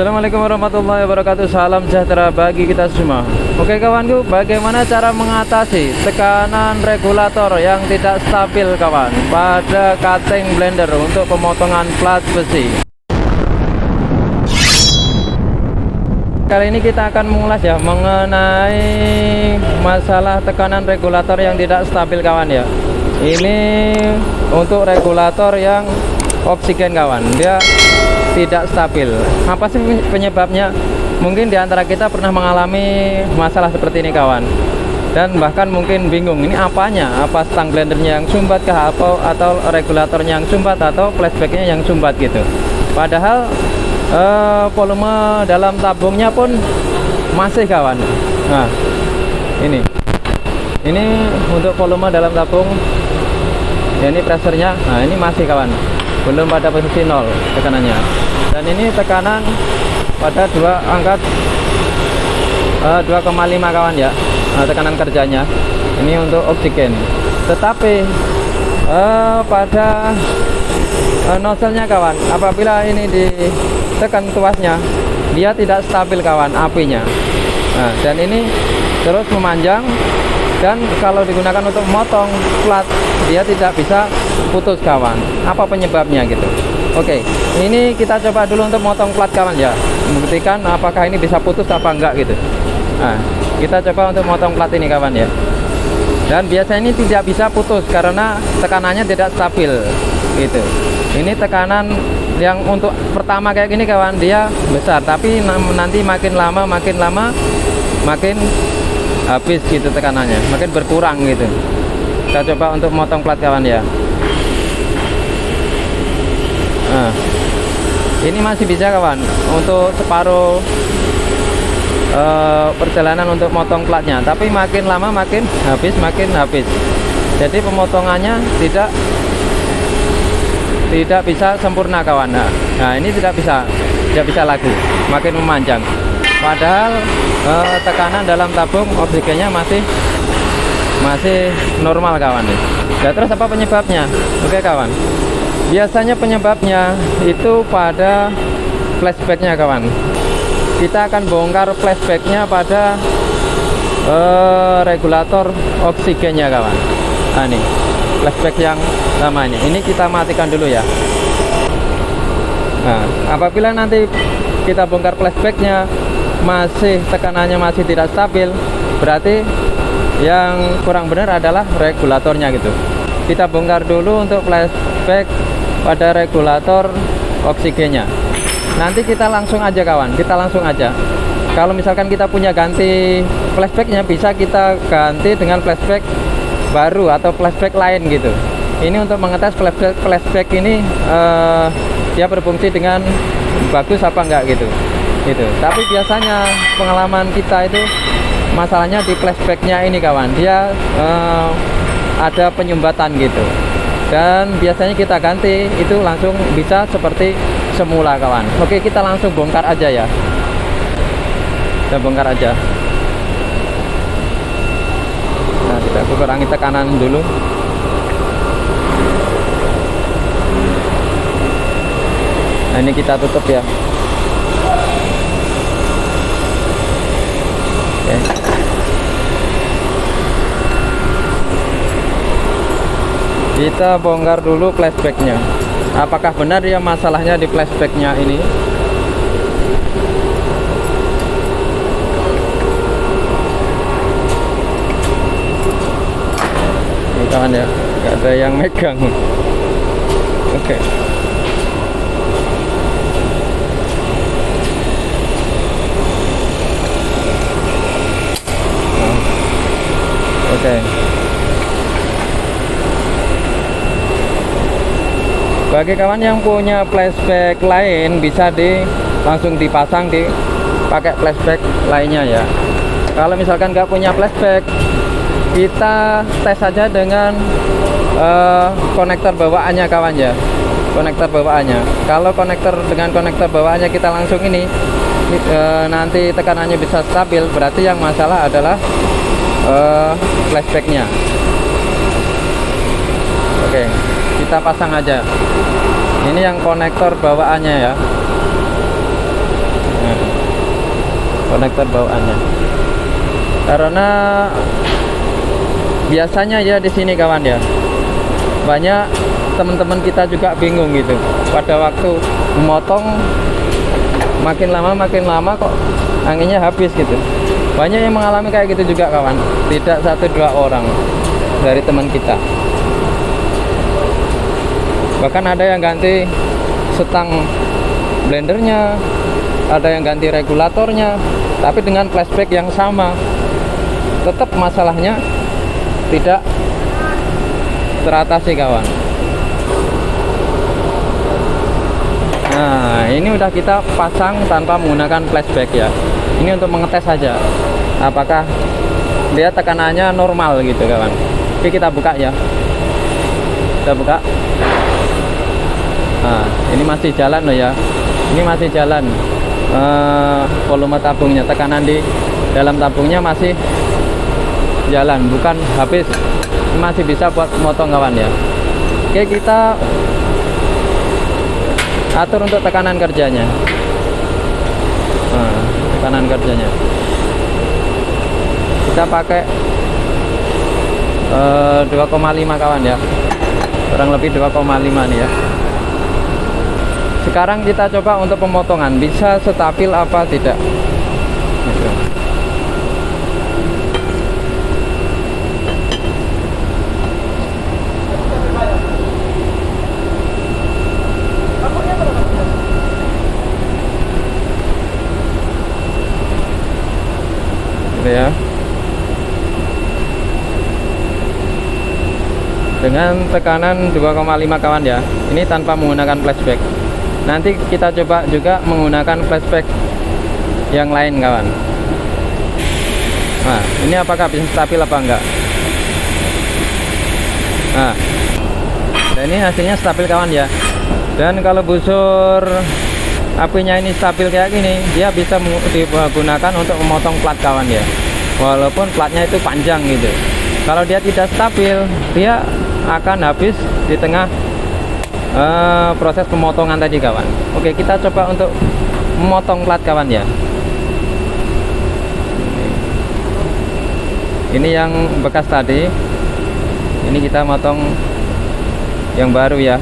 Assalamualaikum warahmatullahi wabarakatuh. Salam sejahtera bagi kita semua. Oke kawanku, bagaimana cara mengatasi tekanan regulator yang tidak stabil kawan pada cutting blender untuk pemotongan plat besi? Kali ini kita akan mengulas ya mengenai masalah tekanan regulator yang tidak stabil kawan ya. Ini untuk regulator yang oksigen kawan, dia tidak stabil. Apa sih penyebabnya? Mungkin diantara kita pernah mengalami masalah seperti ini kawan, dan bahkan mungkin bingung ini apanya, apa stang blendernya yang sumbat kah, atau regulatornya yang sumbat, atau flashbacknya yang sumbat gitu. Padahal volume dalam tabungnya pun masih kawan. Nah ini untuk volume dalam tabung ya, ini pressurnya, nah ini masih kawan, belum pada posisi 0 tekanannya. Dan ini tekanan pada dua angka 2,5 kawan ya, tekanan kerjanya ini untuk oksigen. Tetapi pada nozzle-nya kawan, apabila ini ditekan tuasnya, dia tidak stabil kawan apinya. Nah, dan ini terus memanjang, dan kalau digunakan untuk memotong plat, dia tidak bisa putus kawan. Apa penyebabnya gitu? Oke, ini kita coba dulu untuk motong plat kawan ya, membuktikan apakah ini bisa putus apa enggak gitu. Nah, kita coba untuk motong plat ini kawan ya. Dan biasanya ini tidak bisa putus karena tekanannya tidak stabil gitu. Ini tekanan yang untuk pertama kayak gini kawan, dia besar, tapi nanti makin lama makin habis gitu tekanannya, makin berkurang gitu. Kita coba untuk motong plat kawan ya. Nah, ini masih bisa kawan untuk separuh perjalanan untuk motong platnya, tapi makin lama makin habis. Jadi pemotongannya tidak bisa sempurna kawan. Nah ini tidak bisa lagi, makin memanjang. Padahal tekanan dalam tabung oksigennya masih normal kawan. Nah, terus apa penyebabnya? Oke kawan, biasanya penyebabnya itu pada flashbacknya kawan. Kita akan bongkar flashbacknya pada regulator oksigennya kawan. Nah ini flashback yang namanya ini kita matikan dulu ya. Nah, apabila nanti kita bongkar flashbacknya tekanannya masih tidak stabil, berarti yang kurang benar adalah regulatornya gitu. Kita bongkar dulu untuk flashback pada regulator oksigennya. Nanti kita langsung aja kawan, kalau misalkan kita punya ganti flashbacknya, bisa kita ganti dengan flashback baru atau flashback lain gitu. Ini untuk mengetes flashback ini dia berfungsi dengan bagus apa enggak gitu. Tapi biasanya pengalaman kita itu masalahnya di flashbacknya ini kawan, dia ada penyumbatan gitu. Dan biasanya kita ganti itu langsung bisa seperti semula kawan. Oke, kita langsung bongkar aja ya. Kita bongkar aja. Nah, kita kurangi tekanan dulu. Nah, ini kita tutup ya. Oke. Kita bongkar dulu flashbacknya. Apakah benar ya masalahnya di flashbacknya ini? Ini kawan ya, nggak ada yang megang. Oke. Oke. Bagi kawan yang punya flashback lain, bisa langsung dipasang pakai flashback lainnya ya. Kalau misalkan nggak punya flashback, kita tes saja dengan konektor bawaannya kawan ya. Konektor bawaannya. Kalau dengan konektor bawaannya kita langsung ini, nanti tekanannya bisa stabil, berarti yang masalah adalah flashbacknya. Oke, kita pasang aja. Ini yang konektor bawaannya ya. konektor bawaannya. Karena biasanya ya di sini kawan ya, banyak teman-teman kita juga bingung gitu pada waktu memotong, makin lama kok anginnya habis gitu. Banyak yang mengalami kayak gitu juga kawan, tidak satu dua orang dari teman kita. Bahkan ada yang ganti setang blendernya, ada yang ganti regulatornya, tapi dengan flashback yang sama, tetap masalahnya tidak teratasi kawan. Nah, ini udah kita pasang tanpa menggunakan flashback ya. Ini untuk mengetes saja apakah dia tekanannya normal gitu kawan. Oke, kita buka ya. Kita buka. Nah, ini masih jalan loh ya. Ini masih jalan. Volume tabungnya, tekanan di dalam tabungnya masih jalan, bukan habis. Masih bisa buat motong kawan ya. Oke, kita atur untuk tekanan kerjanya. Nah, tekanan kerjanya kita pakai 2,5 kawan ya, kurang lebih 2,5 nih ya. Sekarang kita coba untuk pemotongan, bisa stabil apa tidak gitu. Ya, dengan tekanan 2,5 kawan ya, ini tanpa menggunakan flashback. Nanti kita coba juga menggunakan flashback yang lain kawan. Nah, ini apakah bisa stabil apa enggak? Nah, dan ini hasilnya stabil kawan ya. Dan kalau busur apinya ini stabil kayak gini, dia bisa digunakan untuk memotong plat kawan ya, walaupun platnya itu panjang gitu. Kalau dia tidak stabil, dia akan habis di tengah proses pemotongan tadi kawan. Oke, kita coba untuk memotong plat kawan ya. Ini yang bekas tadi, ini kita motong yang baru ya.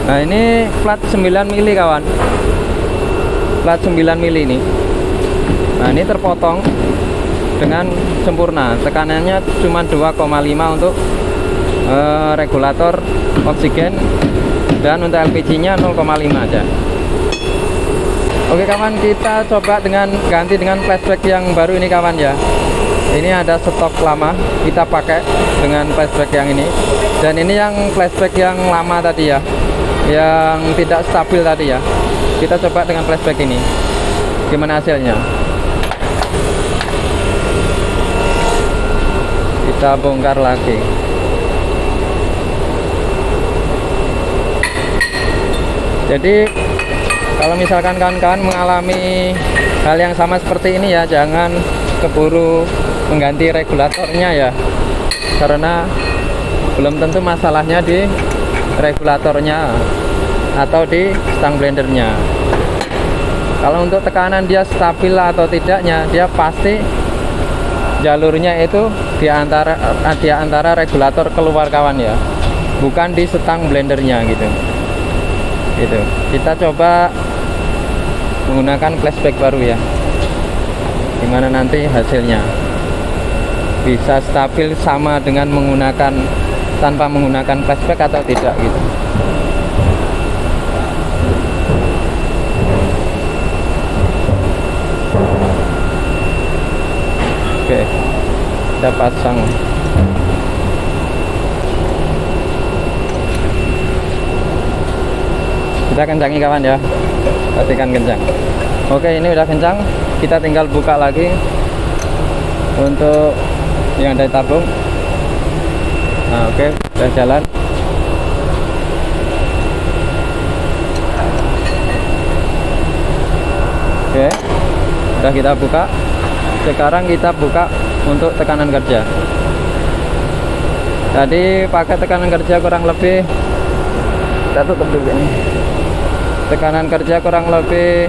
Nah, ini plat 9 mili kawan, plat 9 mili ini. Nah, ini terpotong dengan sempurna, tekanannya cuma 2,5 untuk regulator oksigen, dan untuk LPG nya 0,5 aja. Oke kawan, kita coba ganti dengan flashback yang baru ini kawan ya. Ini ada stok lama, kita pakai dengan flashback yang ini. Dan ini yang flashback yang lama tadi ya, yang tidak stabil tadi ya. Kita coba dengan flashback ini, gimana hasilnya. Kita bongkar lagi. Jadi kalau misalkan kawan-kawan mengalami hal yang sama seperti ini ya, jangan keburu mengganti regulatornya ya, karena belum tentu masalahnya di regulatornya atau di stang blendernya. Kalau untuk tekanan dia stabil atau tidaknya, dia pasti jalurnya itu di antara regulator keluar kawan ya, bukan di stang blendernya gitu. Kita coba menggunakan flashback baru ya, gimana nanti hasilnya, bisa stabil sama dengan tanpa menggunakan flashback atau tidak gitu. Oke, kita pasang. Kita kencangi kawan ya, pastikan kencang. Oke, ini udah kencang, kita tinggal buka lagi untuk yang dari tabung. Nah, oke, udah jalan. Oke, udah kita buka. Sekarang kita buka untuk tekanan kerja. Tadi pakai tekanan kerja kurang lebih, kita tutup dulu ini. Tekanan kerja kurang lebih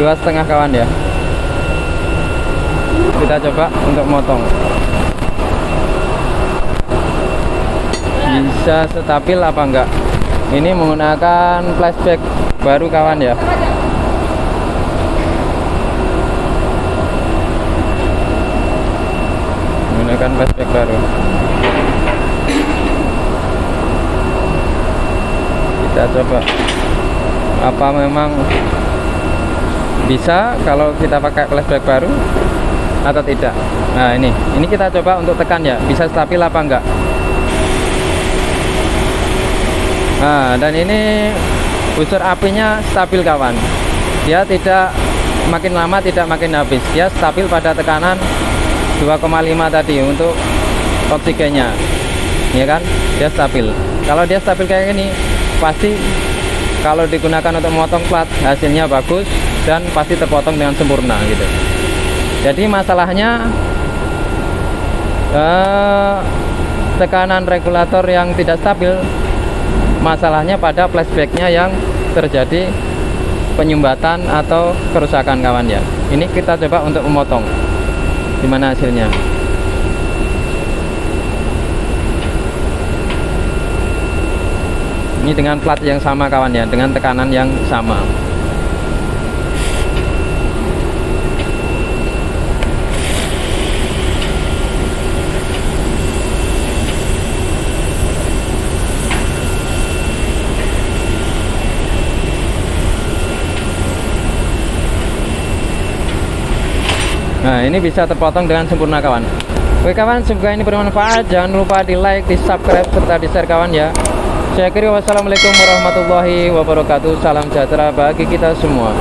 2,5 kawan ya. Kita coba untuk motong. Bisa stabil apa enggak? Ini menggunakan flashback baru kawan ya. Menggunakan flashback baru. Kita coba apa memang bisa kalau kita pakai flashback baru atau tidak. Nah ini kita coba untuk tekan ya, bisa stabil apa enggak. Nah, dan ini unsur apinya stabil kawan. Dia tidak makin lama tidak makin habis. Dia stabil pada tekanan 2,5 tadi untuk oksigennya. Ya kan? Dia stabil. Kalau dia stabil kayak gini, pasti kalau digunakan untuk memotong plat hasilnya bagus dan pasti terpotong dengan sempurna gitu. Jadi masalahnya tekanan regulator yang tidak stabil. Masalahnya pada flashbacknya yang terjadi penyumbatan atau kerusakan kawan ya. Ini kita coba untuk memotong. Gimana hasilnya? Ini dengan plat yang sama kawan ya, dengan tekanan yang sama. Nah ini bisa terpotong dengan sempurna kawan. Oke kawan, semoga ini bermanfaat. Jangan lupa di like, di subscribe, serta di share kawan ya. Saya kira wassalamualaikum warahmatullahi wabarakatuh. Salam sejahtera bagi kita semua.